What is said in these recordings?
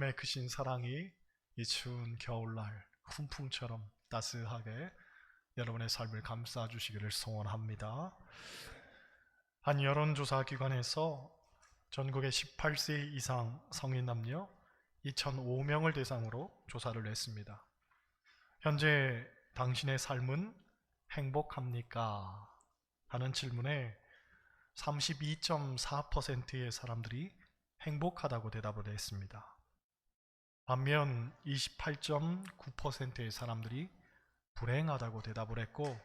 하나님의 크신 사랑이 이 추운 겨울날 훈풍처럼 따스하게 여러분의 삶을 감싸주시기를 소원합니다. 한 여론조사 기관에서 전국의 18세 이상 성인 남녀 2005명을 대상으로 조사를 했습니다. 현재 당신의 삶은 행복합니까? 하는 질문에 32.4%의 사람들이 행복하다고 대답을 했습니다. 반면 28.9%의 사람들이 불행하다고 대답을 했고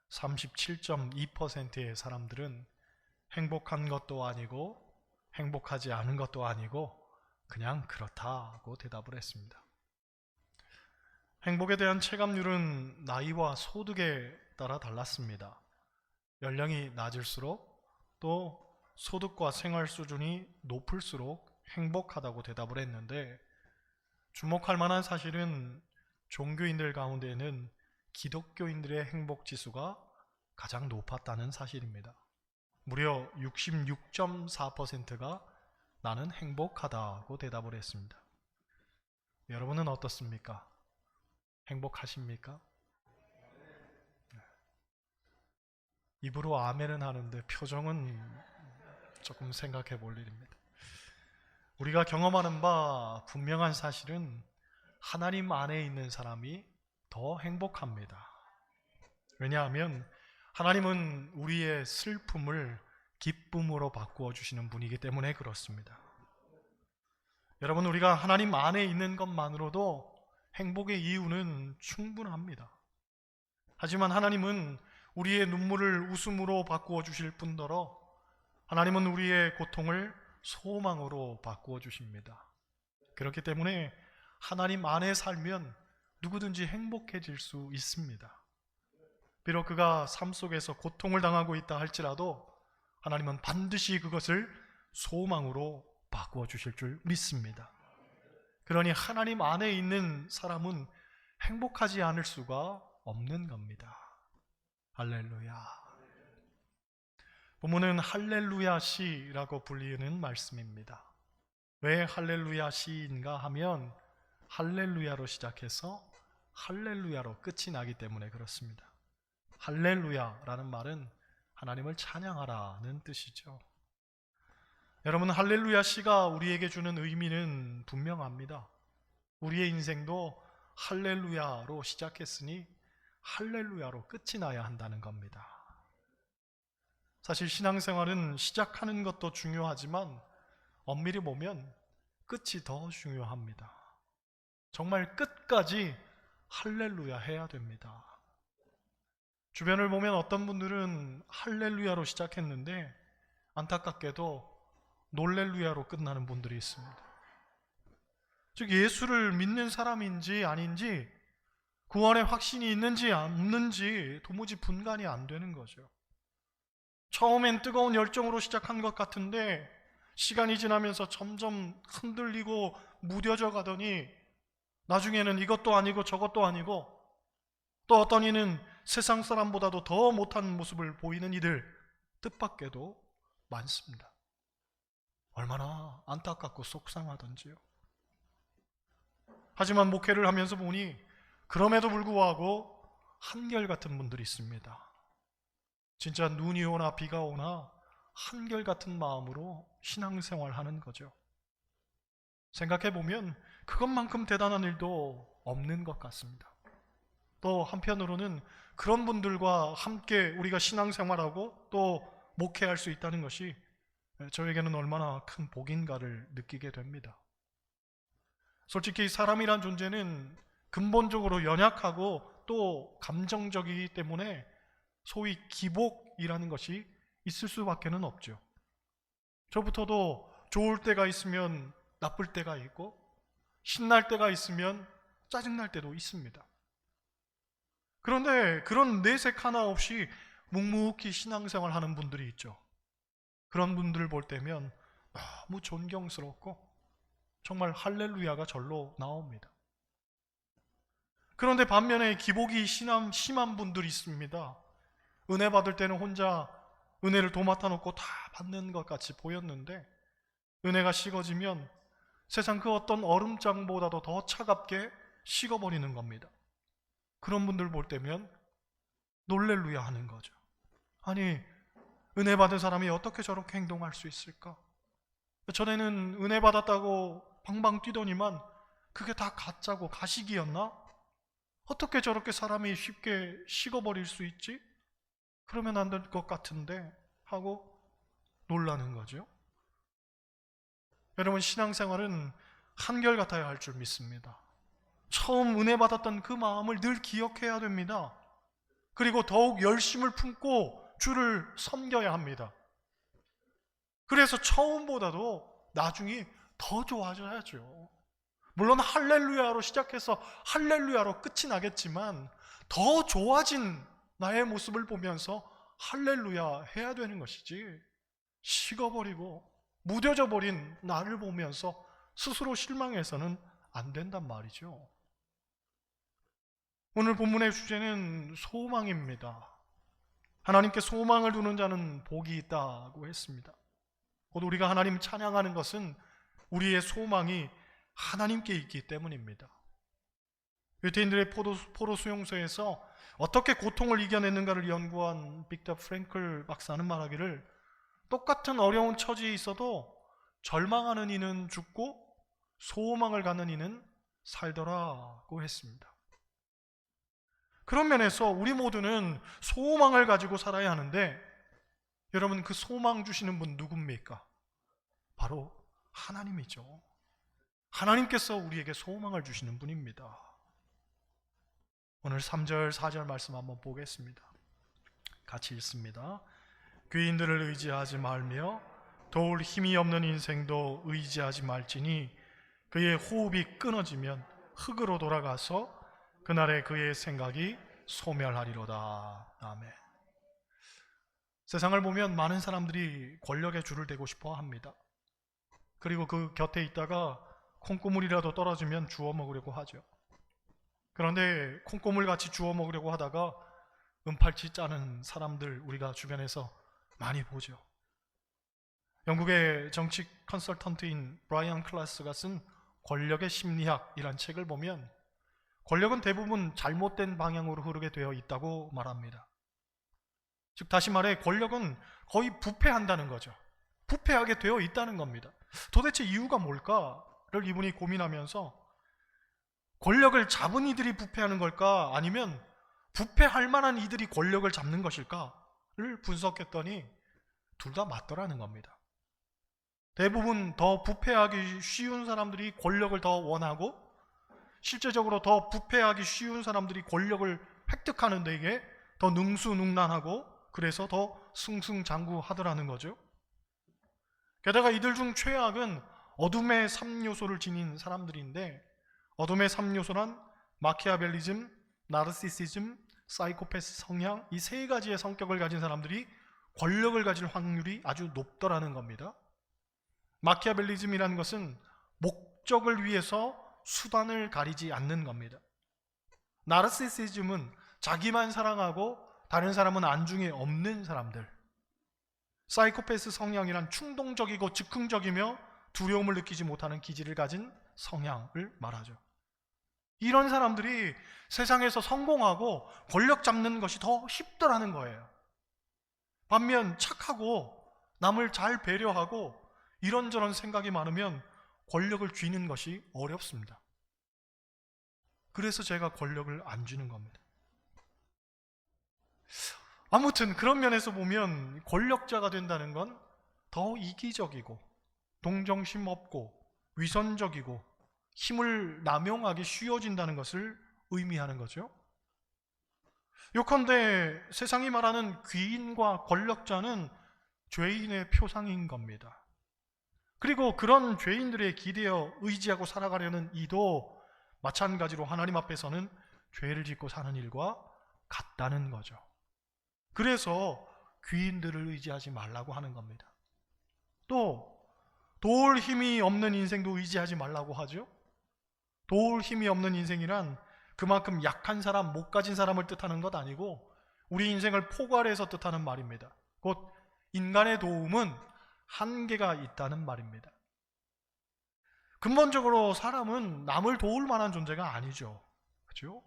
37.2%의 사람들은 행복한 것도 아니고 행복하지 않은 것도 아니고 그냥 그렇다고 대답을 했습니다. 행복에 대한 체감률은 나이와 소득에 따라 달랐습니다. 연령이 낮을수록 또 소득과 생활 수준이 높을수록 행복하다고 대답을 했는데, 주목할 만한 사실은 종교인들 가운데는 기독교인들의 행복 지수가 가장 높았다는 사실입니다. 무려 66.4%가 나는 행복하다고 대답을 했습니다. 여러분은 어떻습니까? 행복하십니까? 입으로 아멘은 하는데 표정은 조금 생각해 볼 일입니다. 우리가 경험하는 바 분명한 사실은 하나님 안에 있는 사람이 더 행복합니다. 왜냐하면 하나님은 우리의 슬픔을 기쁨으로 바꾸어 주시는 분이기 때문에 그렇습니다. 여러분, 우리가 하나님 안에 있는 것만으로도 행복의 이유는 충분합니다. 하지만 하나님은 우리의 눈물을 웃음으로 바꾸어 주실 뿐더러 하나님은 우리의 고통을 소망으로 바꾸어 주십니다. 그렇기 때문에 하나님 안에 살면 누구든지 행복해질 수 있습니다. 비록 그가 삶 속에서 고통을 당하고 있다 할지라도 하나님은 반드시 그것을 소망으로 바꾸어 주실 줄 믿습니다. 그러니 하나님 안에 있는 사람은 행복하지 않을 수가 없는 겁니다. 할렐루야. 본문은 할렐루야 시라고 불리는 말씀입니다. 왜 할렐루야 시인가 하면 할렐루야로 시작해서 할렐루야로 끝이 나기 때문에 그렇습니다. 할렐루야라는 말은 하나님을 찬양하라는 뜻이죠. 여러분, 할렐루야 시가 우리에게 주는 의미는 분명합니다. 우리의 인생도 할렐루야로 시작했으니 할렐루야로 끝이 나야 한다는 겁니다. 사실 신앙생활은 시작하는 것도 중요하지만 엄밀히 보면 끝이 더 중요합니다. 정말 끝까지 할렐루야 해야 됩니다. 주변을 보면 어떤 분들은 할렐루야로 시작했는데 안타깝게도 놀렐루야로 끝나는 분들이 있습니다. 즉, 예수를 믿는 사람인지 아닌지, 구원의 확신이 있는지 없는지 도무지 분간이 안 되는 거죠. 처음엔 뜨거운 열정으로 시작한 것 같은데 시간이 지나면서 점점 흔들리고 무뎌져 가더니 나중에는 이것도 아니고 저것도 아니고, 또 어떤 이는 세상 사람보다도 더 못한 모습을 보이는 이들 뜻밖에도 많습니다. 얼마나 안타깝고 속상하던지요. 하지만 목회를 하면서 보니 그럼에도 불구하고 한결같은 분들이 있습니다. 진짜 눈이 오나 비가 오나 한결같은 마음으로 신앙생활하는 거죠. 생각해보면 그것만큼 대단한 일도 없는 것 같습니다. 또 한편으로는 그런 분들과 함께 우리가 신앙생활하고 또 목회할 수 있다는 것이 저에게는 얼마나 큰 복인가를 느끼게 됩니다. 솔직히 사람이란 존재는 근본적으로 연약하고 또 감정적이기 때문에 소위 기복이라는 것이 있을 수밖에는 없죠. 저부터도 좋을 때가 있으면 나쁠 때가 있고 신날 때가 있으면 짜증날 때도 있습니다. 그런데 그런 내색 하나 없이 묵묵히 신앙생활하는 분들이 있죠. 그런 분들을 볼 때면 너무 존경스럽고 정말 할렐루야가 절로 나옵니다. 그런데 반면에 기복이 심한 분들이 있습니다. 은혜 받을 때는 혼자 은혜를 도맡아 놓고 다 받는 것 같이 보였는데 은혜가 식어지면 세상 그 어떤 얼음장보다도 더 차갑게 식어버리는 겁니다. 그런 분들 볼 때면 놀렐루야 하는 거죠. 아니, 은혜 받은 사람이 어떻게 저렇게 행동할 수 있을까? 전에는 은혜 받았다고 방방 뛰더니만 그게 다 가짜고 가식이었나? 어떻게 저렇게 사람이 쉽게 식어버릴 수 있지? 그러면 안 될 것 같은데 하고 놀라는 거죠. 여러분, 신앙생활은 한결같아야 할 줄 믿습니다. 처음 은혜 받았던 그 마음을 늘 기억해야 됩니다. 그리고 더욱 열심을 품고 주를 섬겨야 합니다. 그래서 처음보다도 나중이 더 좋아져야죠. 물론 할렐루야로 시작해서 할렐루야로 끝이 나겠지만 더 좋아진 나의 모습을 보면서 할렐루야 해야 되는 것이지, 식어버리고 무뎌져 버린 나를 보면서 스스로 실망해서는 안 된단 말이죠. 오늘 본문의 주제는 소망입니다. 하나님께 소망을 두는 자는 복이 있다고 했습니다. 곧 우리가 하나님 찬양하는 것은 우리의 소망이 하나님께 있기 때문입니다. 유태인들의 포로 수용소에서 어떻게 고통을 이겨냈는가를 연구한 빅터 프랭클 박사는 말하기를, 똑같은 어려운 처지에 있어도 절망하는 이는 죽고 소망을 갖는 이는 살더라고 했습니다. 그런 면에서 우리 모두는 소망을 가지고 살아야 하는데, 여러분, 그 소망 주시는 분 누굽니까? 바로 하나님이죠. 하나님께서 우리에게 소망을 주시는 분입니다. 오늘 3절 4절 말씀 한번 보겠습니다. 같이 읽습니다. 귀인들을 의지하지 말며 도울 힘이 없는 인생도 의지하지 말지니 그의 호흡이 끊어지면 흙으로 돌아가서 그날에 그의 생각이 소멸하리로다. 아멘. 세상을 보면 많은 사람들이 권력에 줄을 대고 싶어 합니다. 그리고 그 곁에 있다가 콩고물이라도 떨어지면 주워 먹으려고 하죠. 그런데 콩고물 같이 주워 먹으려고 하다가 은팔치 짜는 사람들 우리가 주변에서 많이 보죠. 영국의 정치 컨설턴트인 브라이언 클라스가 쓴 권력의 심리학이란 책을 보면 권력은 대부분 잘못된 방향으로 흐르게 되어 있다고 말합니다. 즉 다시 말해 권력은 거의 부패한다는 거죠. 부패하게 되어 있다는 겁니다. 도대체 이유가 뭘까를 이분이 고민하면서 권력을 잡은 이들이 부패하는 걸까, 아니면 부패할 만한 이들이 권력을 잡는 것일까를 분석했더니 둘 다 맞더라는 겁니다. 대부분 더 부패하기 쉬운 사람들이 권력을 더 원하고, 실제적으로 더 부패하기 쉬운 사람들이 권력을 획득하는 데에 더 능수능란하고, 그래서 더 승승장구하더라는 거죠. 게다가 이들 중 최악은 어둠의 3요소를 지닌 사람들인데, 어둠의 3요소란 마키아벨리즘, 나르시시즘, 사이코패스 성향, 이 세 가지의 성격을 가진 사람들이 권력을 가질 확률이 아주 높더라는 겁니다. 마키아벨리즘이라는 것은 목적을 위해서 수단을 가리지 않는 겁니다. 나르시시즘은 자기만 사랑하고 다른 사람은 안중에 없는 사람들. 사이코패스 성향이란 충동적이고 즉흥적이며 두려움을 느끼지 못하는 기질을 가진 성향을 말하죠. 이런 사람들이 세상에서 성공하고 권력 잡는 것이 더 쉽더라는 거예요. 반면 착하고 남을 잘 배려하고 이런저런 생각이 많으면 권력을 쥐는 것이 어렵습니다. 그래서 제가 권력을 안 쥐는 겁니다. 아무튼 그런 면에서 보면 권력자가 된다는 건 더 이기적이고 동정심 없고 위선적이고 힘을 남용하기 쉬워진다는 것을 의미하는 거죠. 요컨대 세상이 말하는 귀인과 권력자는 죄인의 표상인 겁니다. 그리고 그런 죄인들에 기대어 의지하고 살아가려는 이도 마찬가지로 하나님 앞에서는 죄를 짓고 사는 일과 같다는 거죠. 그래서 귀인들을 의지하지 말라고 하는 겁니다. 또 도울 힘이 없는 인생도 의지하지 말라고 하죠. 도울 힘이 없는 인생이란 그만큼 약한 사람, 못 가진 사람을 뜻하는 것 아니고 우리 인생을 포괄해서 뜻하는 말입니다. 곧 인간의 도움은 한계가 있다는 말입니다. 근본적으로 사람은 남을 도울 만한 존재가 아니죠. 그렇죠?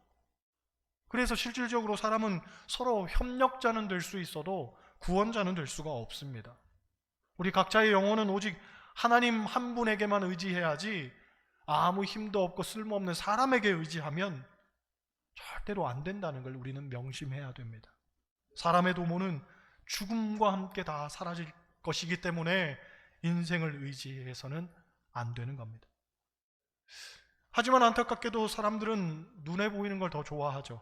그래서 실질적으로 사람은 서로 협력자는 될 수 있어도 구원자는 될 수가 없습니다. 우리 각자의 영혼은 오직 하나님 한 분에게만 의지해야지 아무 힘도 없고 쓸모없는 사람에게 의지하면 절대로 안 된다는 걸 우리는 명심해야 됩니다. 사람의 도모는 죽음과 함께 다 사라질 것이기 때문에 인생을 의지해서는 안 되는 겁니다. 하지만 안타깝게도 사람들은 눈에 보이는 걸 더 좋아하죠.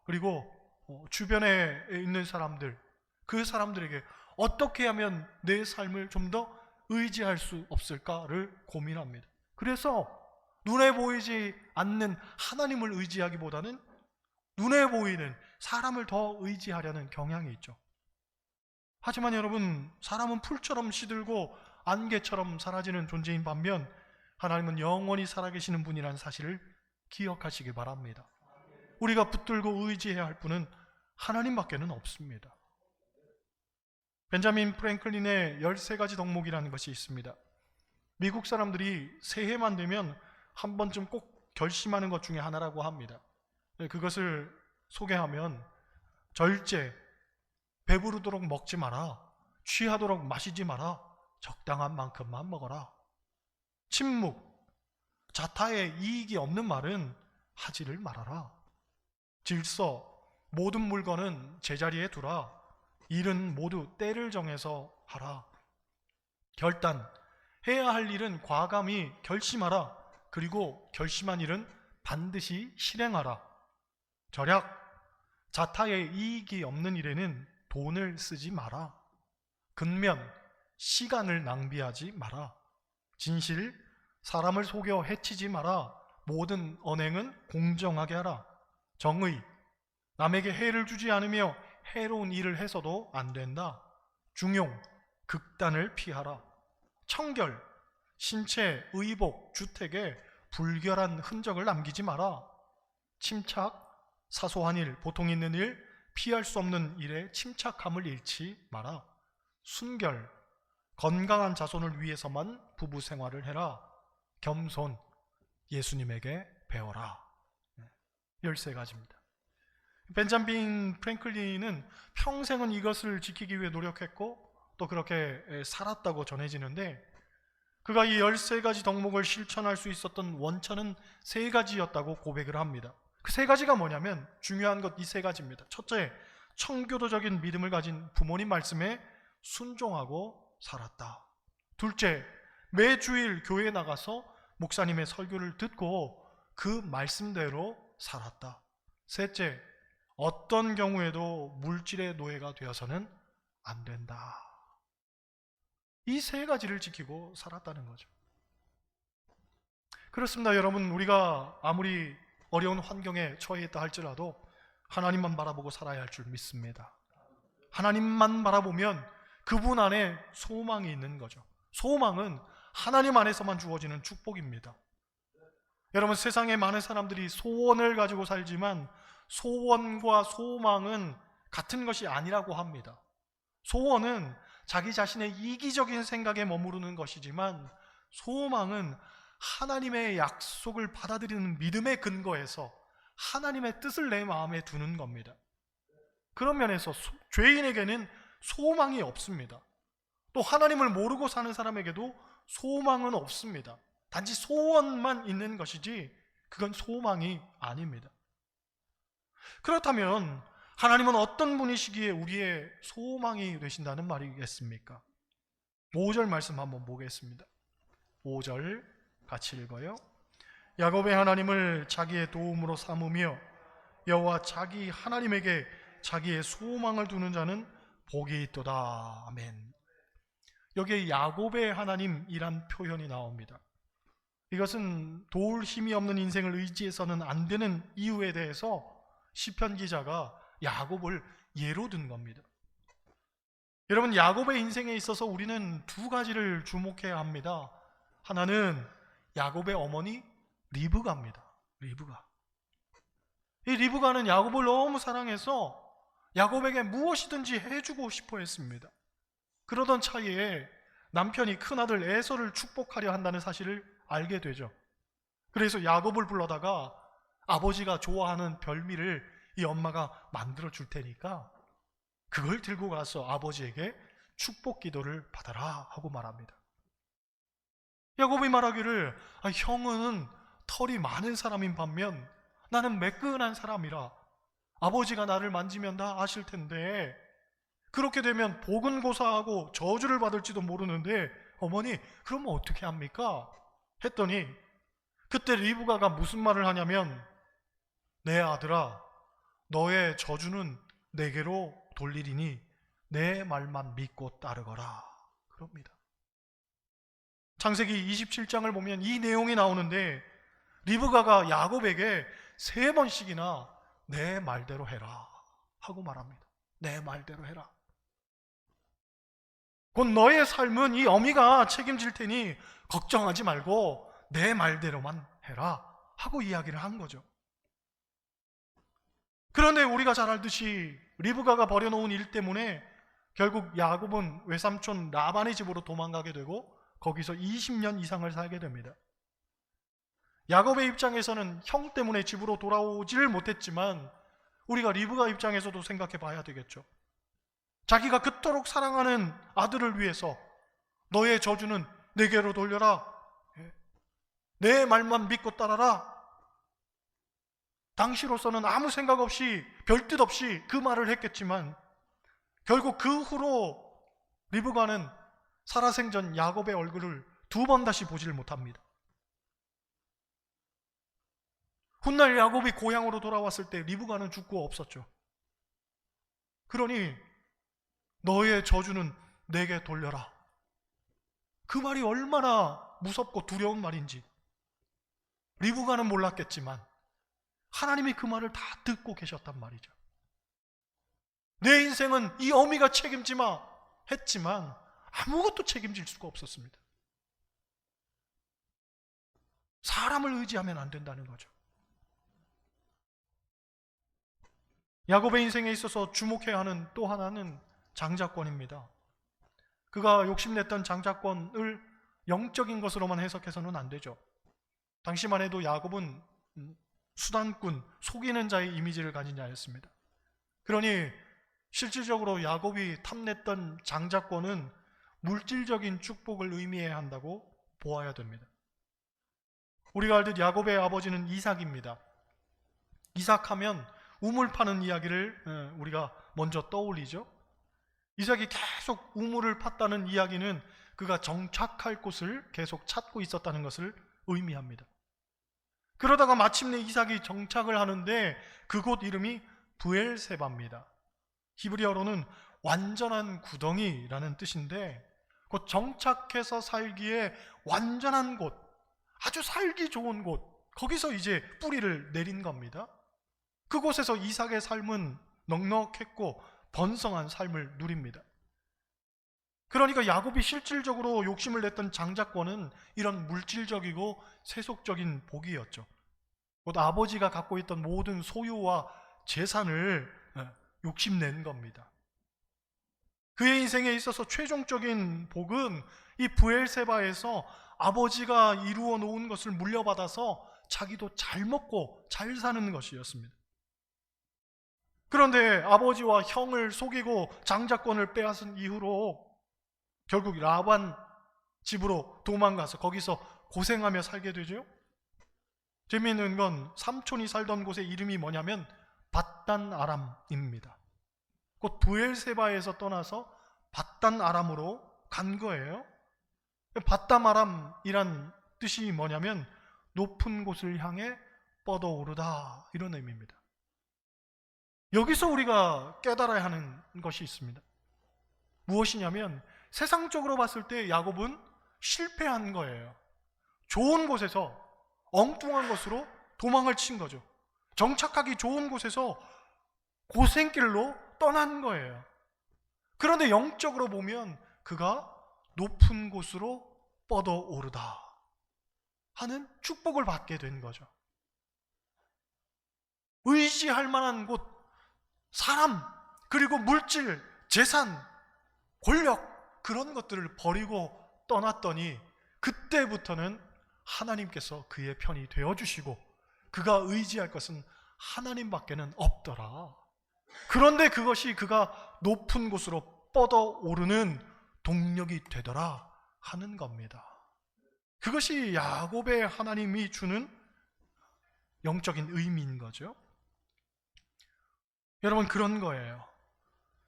그리고 주변에 있는 사람들, 그 사람들에게 어떻게 하면 내 삶을 좀 더 의지할 수 없을까를 고민합니다. 그래서 눈에 보이지 않는 하나님을 의지하기보다는 눈에 보이는 사람을 더 의지하려는 경향이 있죠. 하지만 여러분, 사람은 풀처럼 시들고 안개처럼 사라지는 존재인 반면 하나님은 영원히 살아계시는 분이라는 사실을 기억하시기 바랍니다. 우리가 붙들고 의지해야 할 분은 하나님밖에는 없습니다. 벤자민 프랭클린의 13가지 덕목이라는 것이 있습니다. 미국 사람들이 새해만 되면 한 번쯤 꼭 결심하는 것 중에 하나라고 합니다. 그것을 소개하면 절제, 배부르도록 먹지 마라, 취하도록 마시지 마라, 적당한 만큼만 먹어라. 침묵, 자타에 이익이 없는 말은 하지를 말아라. 질서, 모든 물건은 제자리에 두라. 일은 모두 때를 정해서 하라. 결단, 해야 할 일은 과감히 결심하라. 그리고 결심한 일은 반드시 실행하라. 절약, 자타에 이익이 없는 일에는 돈을 쓰지 마라. 근면, 시간을 낭비하지 마라. 진실, 사람을 속여 해치지 마라. 모든 언행은 공정하게 하라. 정의, 남에게 해를 주지 않으며 해로운 일을 해서도 안 된다. 중용, 극단을 피하라. 청결, 신체, 의복, 주택에 불결한 흔적을 남기지 마라. 침착, 사소한 일, 보통 있는 일, 피할 수 없는 일에 침착함을 잃지 마라. 순결, 건강한 자손을 위해서만 부부 생활을 해라. 겸손, 예수님에게 배워라. 13가지입니다. 벤자민 프랭클린은 평생은 이것을 지키기 위해 노력했고 또 그렇게 살았다고 전해지는데, 그가 이 13가지 덕목을 실천할 수 있었던 원천은 3가지였다고 고백을 합니다. 그 3가지가 뭐냐면, 중요한 것 이 3가지입니다. 첫째, 청교도적인 믿음을 가진 부모님 말씀에 순종하고 살았다. 둘째, 매주일 교회에 나가서 목사님의 설교를 듣고 그 말씀대로 살았다. 셋째, 어떤 경우에도 물질의 노예가 되어서는 안 된다. 이 3가지를 지키고 살았다는 거죠. 그렇습니다. 여러분, 우리가 아무리 어려운 환경에 처해 있다 할지라도 하나님만 바라보고 살아야 할 줄 믿습니다. 하나님만 바라보면 그분 안에 소망이 있는 거죠. 소망은 하나님 안에서만 주어지는 축복입니다. 여러분, 세상에 많은 사람들이 소원을 가지고 살지만 소원과 소망은 같은 것이 아니라고 합니다. 소원은 자기 자신의 이기적인 생각에 머무르는 것이지만 소망은 하나님의 약속을 받아들이는 믿음의 근거에서 하나님의 뜻을 내 마음에 두는 겁니다. 그런 면에서 죄인에게는 소망이 없습니다. 또 하나님을 모르고 사는 사람에게도 소망은 없습니다. 단지 소원만 있는 것이지 그건 소망이 아닙니다. 그렇다면 하나님은 어떤 분이시기에 우리의 소망이 되신다는 말이겠습니까? 5절 말씀 한번 보겠습니다. 5절 같이 읽어요. 야곱의 하나님을 자기의 도움으로 삼으며 여호와 자기 하나님에게 자기의 소망을 두는 자는 복이 있도다. 아멘. 여기에 야곱의 하나님이란 표현이 나옵니다. 이것은 도울 힘이 없는 인생을 의지해서는 안 되는 이유에 대해서 시편 기자가 야곱을 예로 든 겁니다. 여러분, 야곱의 인생에 있어서 우리는 2가지를 주목해야 합니다. 하나는 야곱의 어머니 리브가입니다. 리브가. 이 리브가는 야곱을 너무 사랑해서 야곱에게 무엇이든지 해주고 싶어 했습니다. 그러던 차이에 남편이 큰아들 에서를 축복하려 한다는 사실을 알게 되죠. 그래서 야곱을 불러다가 아버지가 좋아하는 별미를 이 엄마가 만들어 줄 테니까 그걸 들고 가서 아버지에게 축복 기도를 받아라 하고 말합니다. 야곱이 말하기를 형은 털이 많은 사람인 반면 나는 매끈한 사람이라 아버지가 나를 만지면 다 아실 텐데 그렇게 되면 복은 고사하고 저주를 받을지도 모르는데 어머니 그러면 어떻게 합니까? 했더니 그때 리브가가 무슨 말을 하냐면 내 아들아 너의 저주는 내게로 돌리리니 내 말만 믿고 따르거라 그럽니다. 창세기 27장을 보면 이 내용이 나오는데 리브가가 야곱에게 3번씩이나 내 말대로 해라 하고 말합니다. 내 말대로 해라. 곧 너의 삶은 이 어미가 책임질 테니 걱정하지 말고 내 말대로만 해라 하고 이야기를 한 거죠. 그런데 우리가 잘 알듯이 리브가가 버려놓은 일 때문에 결국 야곱은 외삼촌 라반의 집으로 도망가게 되고 거기서 20년 이상을 살게 됩니다. 야곱의 입장에서는 형 때문에 집으로 돌아오지를 못했지만 우리가 리브가 입장에서도 생각해 봐야 되겠죠. 자기가 그토록 사랑하는 아들을 위해서 너의 저주는 내게로 돌려라. 내 말만 믿고 따라라. 당시로서는 아무 생각 없이 별뜻 없이 그 말을 했겠지만 결국 그 후로 리브가는 살아생전 야곱의 얼굴을 2번 다시 보지를 못합니다. 훗날 야곱이 고향으로 돌아왔을 때 리브가는 죽고 없었죠. 그러니 너의 저주는 내게 돌려라. 그 말이 얼마나 무섭고 두려운 말인지 리브가는 몰랐겠지만 하나님이 그 말을 다 듣고 계셨단 말이죠. 내 인생은 이 어미가 책임지마 했지만 아무것도 책임질 수가 없었습니다. 사람을 의지하면 안 된다는 거죠. 야곱의 인생에 있어서 주목해야 하는 또 하나는 장자권입니다. 그가 욕심냈던 장자권을 영적인 것으로만 해석해서는 안 되죠. 당시만 해도 야곱은 수단꾼, 속이는 자의 이미지를 가진 자였습니다. 그러니 실질적으로 야곱이 탐냈던 장자권은 물질적인 축복을 의미해야 한다고 보아야 됩니다. 우리가 알듯 야곱의 아버지는 이삭입니다. 이삭하면 우물 파는 이야기를 우리가 먼저 떠올리죠. 이삭이 계속 우물을 팠다는 이야기는 그가 정착할 곳을 계속 찾고 있었다는 것을 의미합니다. 그러다가 마침내 이삭이 정착을 하는데 그곳 이름이 브엘세바입니다. 히브리어로는 완전한 구덩이라는 뜻인데 곧 정착해서 살기에 완전한 곳, 아주 살기 좋은 곳, 거기서 이제 뿌리를 내린 겁니다. 그곳에서 이삭의 삶은 넉넉했고 번성한 삶을 누립니다. 그러니까 야곱이 실질적으로 욕심을 냈던 장자권은 이런 물질적이고 세속적인 복이었죠. 곧 아버지가 갖고 있던 모든 소유와 재산을 욕심낸 겁니다. 그의 인생에 있어서 최종적인 복은 이 브엘세바에서 아버지가 이루어 놓은 것을 물려받아서 자기도 잘 먹고 잘 사는 것이었습니다. 그런데 아버지와 형을 속이고 장자권을 빼앗은 이후로 결국 라반 집으로 도망가서 거기서 고생하며 살게 되죠. 재미있는 건 삼촌이 살던 곳의 이름이 뭐냐면 밧단 아람입니다. 곧 브엘세바에서 떠나서 밧단 아람으로 간 거예요. 밧단 아람이란 뜻이 뭐냐면 높은 곳을 향해 뻗어오르다 이런 의미입니다. 여기서 우리가 깨달아야 하는 것이 있습니다. 무엇이냐면 세상적으로 봤을 때 야곱은 실패한 거예요. 좋은 곳에서 엉뚱한 것으로 도망을 친 거죠. 정착하기 좋은 곳에서 고생길로 떠난 거예요. 그런데 영적으로 보면 그가 높은 곳으로 뻗어오르다 하는 축복을 받게 된 거죠. 의지할 만한 곳, 사람, 그리고 물질, 재산, 권력 그런 것들을 버리고 떠났더니 그때부터는 하나님께서 그의 편이 되어주시고 그가 의지할 것은 하나님밖에는 없더라. 그런데 그것이 그가 높은 곳으로 뻗어오르는 동력이 되더라 하는 겁니다. 그것이 야곱의 하나님이 주는 영적인 의미인 거죠. 여러분, 그런 거예요.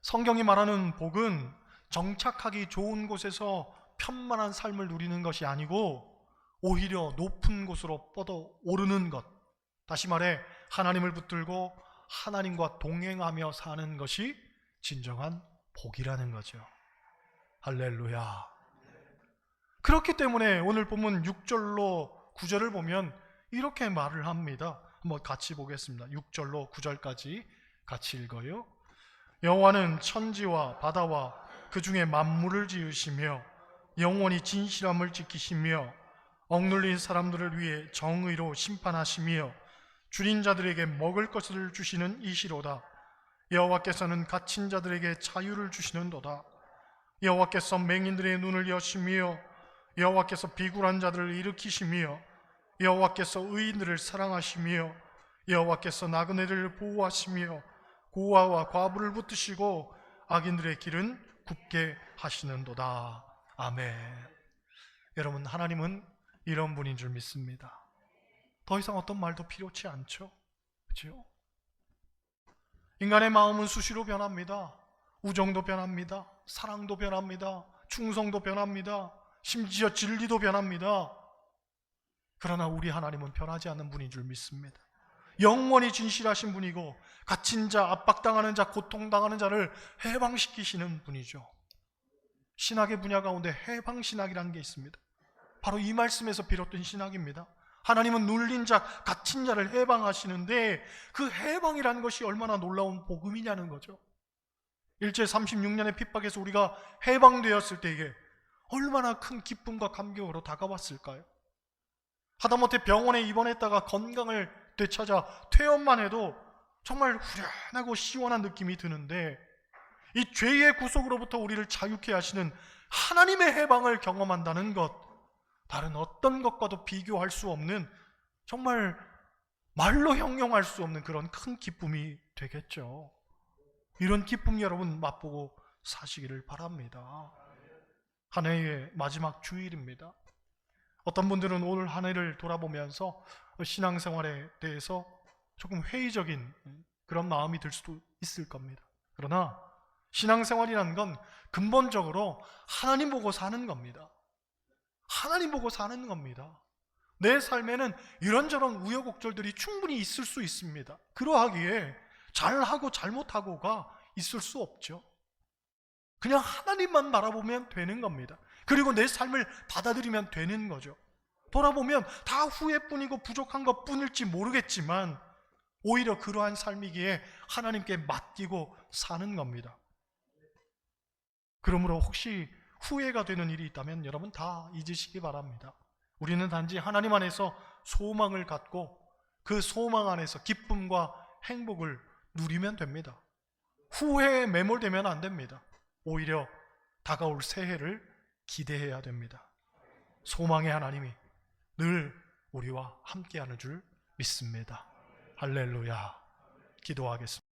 성경이 말하는 복은 정착하기 좋은 곳에서 편만한 삶을 누리는 것이 아니고 오히려 높은 곳으로 뻗어오르는 것, 다시 말해 하나님을 붙들고 하나님과 동행하며 사는 것이 진정한 복이라는 거죠. 할렐루야. 그렇기 때문에 오늘 본문 6절로 9절을 보면 이렇게 말을 합니다. 한번 같이 보겠습니다. 6절로 9절까지 같이 읽어요. 여호와는 천지와 바다와 그 중에 만물을 지으시며 영원히 진실함을 지키시며 억눌린 사람들을 위해 정의로 심판하시며 줄인 자들에게 먹을 것을 주시는 이시로다. 여호와께서는 갇힌 자들에게 자유를 주시는도다. 여호와께서 맹인들의 눈을 여시며 여호와께서 비굴한 자들을 일으키시며 여호와께서 의인들을 사랑하시며 여호와께서 나그네를 보호하시며 고아와 과부를 붙드시고 악인들의 길은 굽게 하시는도다. 아멘. 여러분, 하나님은 이런 분인 줄 믿습니다. 더 이상 어떤 말도 필요치 않죠. 그렇죠? 인간의 마음은 수시로 변합니다. 우정도 변합니다. 사랑도 변합니다. 충성도 변합니다. 심지어 진리도 변합니다. 그러나 우리 하나님은 변하지 않는 분인 줄 믿습니다. 영원히 진실하신 분이고 갇힌 자, 압박당하는 자, 고통당하는 자를 해방시키시는 분이죠. 신학의 분야 가운데 해방신학이라는 게 있습니다. 바로 이 말씀에서 비롯된 신학입니다. 하나님은 눌린 자, 갇힌 자를 해방하시는데 그 해방이라는 것이 얼마나 놀라운 복음이냐는 거죠. 일제 36년의 핍박에서 우리가 해방되었을 때 이게 얼마나 큰 기쁨과 감격으로 다가왔을까요? 하다못해 병원에 입원했다가 건강을 되찾아 퇴원만 해도 정말 후련하고 시원한 느낌이 드는데 이 죄의 구속으로부터 우리를 자유케 하시는 하나님의 해방을 경험한다는 것, 다른 어떤 것과도 비교할 수 없는, 정말 말로 형용할 수 없는 그런 큰 기쁨이 되겠죠. 이런 기쁨 여러분 맛보고 사시기를 바랍니다. 한 해의 마지막 주일입니다. 어떤 분들은 오늘 한 해를 돌아보면서 신앙생활에 대해서 조금 회의적인 그런 마음이 들 수도 있을 겁니다. 그러나 신앙생활이라는 건 근본적으로 하나님 보고 사는 겁니다. 하나님 보고 사는 겁니다. 내 삶에는 이런저런 우여곡절들이 충분히 있을 수 있습니다. 그러하기에 잘하고 잘못하고가 있을 수 없죠. 그냥 하나님만 바라보면 되는 겁니다. 그리고 내 삶을 받아들이면 되는 거죠. 돌아보면 다 후회뿐이고 부족한 것뿐일지 모르겠지만 오히려 그러한 삶이기에 하나님께 맡기고 사는 겁니다. 그러므로 혹시 후회가 되는 일이 있다면 여러분 다 잊으시기 바랍니다. 우리는 단지 하나님 안에서 소망을 갖고 그 소망 안에서 기쁨과 행복을 누리면 됩니다. 후회에 매몰되면 안 됩니다. 오히려 다가올 새해를 기대해야 됩니다. 소망의 하나님이 늘 우리와 함께하는 줄 믿습니다. 할렐루야. 기도하겠습니다.